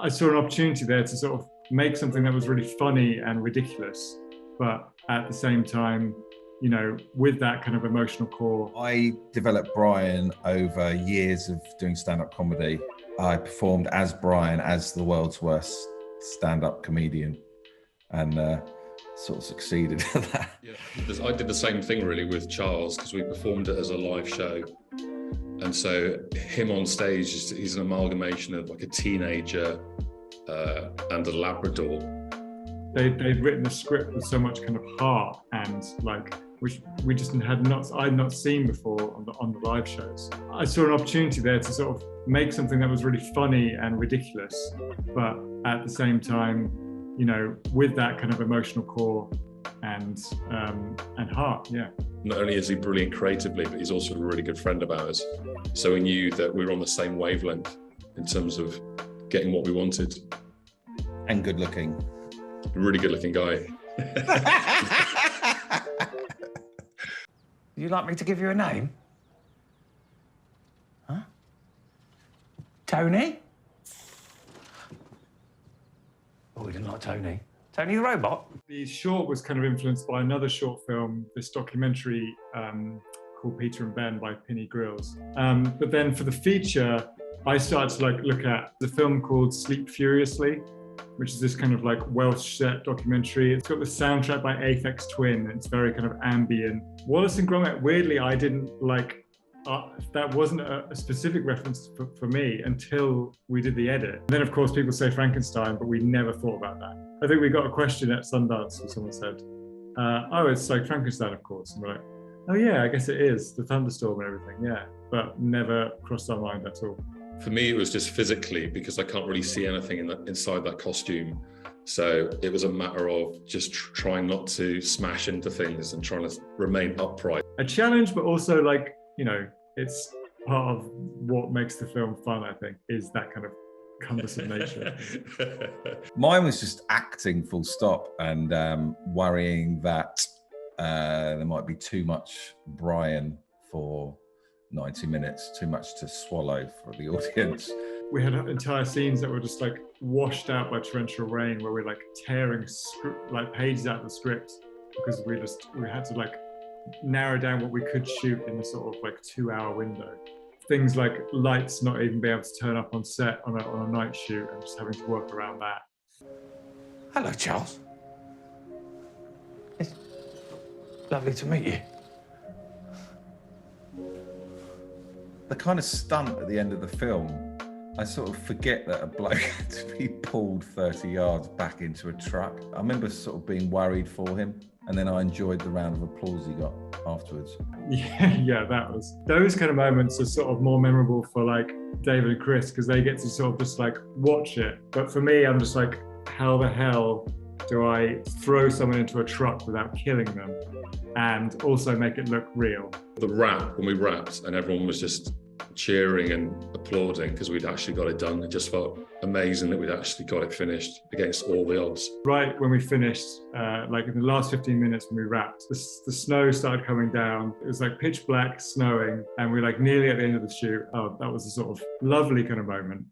I saw an opportunity there to sort of make something that was really funny and ridiculous, but at the same time, you know, with that kind of emotional core. I developed Brian over years of doing stand-up comedy. I performed as Brian, as the world's worst stand-up comedian, and sort of succeeded at that. Yeah, I did the same thing really with Charles, because we performed it as a live show. And so him on stage, he's an amalgamation of like a teenager and a Labrador. They'd written a script with so much kind of heart and like, which we just I'd not seen before on the live shows. I saw an opportunity there to sort of make something that was really funny and ridiculous, but at the same time, you know, with that kind of emotional core and heart, yeah. Not only is he brilliant creatively, but he's also a really good friend of ours. So we knew that we were on the same wavelength in terms of getting what we wanted. And good looking. A really good looking guy. You'd like me to give you a name? Huh? Tony? Oh, we didn't like Tony. Tony the robot? The short was kind of influenced by another short film, this documentary called Peter and Ben by Pinny Grills. But then for the feature, I started to like look at the film called Sleep Furiously, which is this kind of like Welsh set documentary. It's got the soundtrack by Aphex Twin, and it's very kind of ambient. Wallace and Gromit, weirdly, I didn't like, that wasn't a specific reference for me until we did the edit. And then of course people say Frankenstein, but we never thought about that. I think we got a question at Sundance where someone said, oh, it's like Frankenstein, of course. And we're like, oh yeah, I guess it is, the thunderstorm and everything, yeah. But never crossed our mind at all. For me, it was just physically, because I can't really see anything inside that costume. So it was a matter of just trying not to smash into things and trying to remain upright. A challenge, but also like, you know, it's part of what makes the film fun, I think, is that kind of cumbersome nature. Mine was just acting full stop, and worrying that there might be too much Brian for 90 minutes, too much to swallow for the audience. We had entire scenes that were just like washed out by torrential rain, where we're like tearing like pages out of the script because we had to like narrow down what we could shoot in a sort of like 2-hour window. Things like lights not even being able to turn up on set on a night shoot, and just having to work around that. Hello, Charles. It's lovely to meet you. The kind of stunt at the end of the film, I sort of forget that a bloke had to be pulled 30 yards back into a truck. I remember sort of being worried for him, and then I enjoyed the round of applause he got afterwards. Yeah, those kind of moments are sort of more memorable for like David and Chris, because they get to sort of just like watch it. But for me, I'm just like, how the hell do I throw someone into a truck without killing them and also make it look real? The rap, when we rapped and everyone was just cheering and applauding because we'd actually got it done, it just felt amazing that we'd actually got it finished against all the odds. Right when we finished, like in the last 15 minutes when we wrapped, the snow started coming down. It was like pitch black, snowing, and we're like nearly at the end of the shoot. Oh, that was a sort of lovely kind of moment.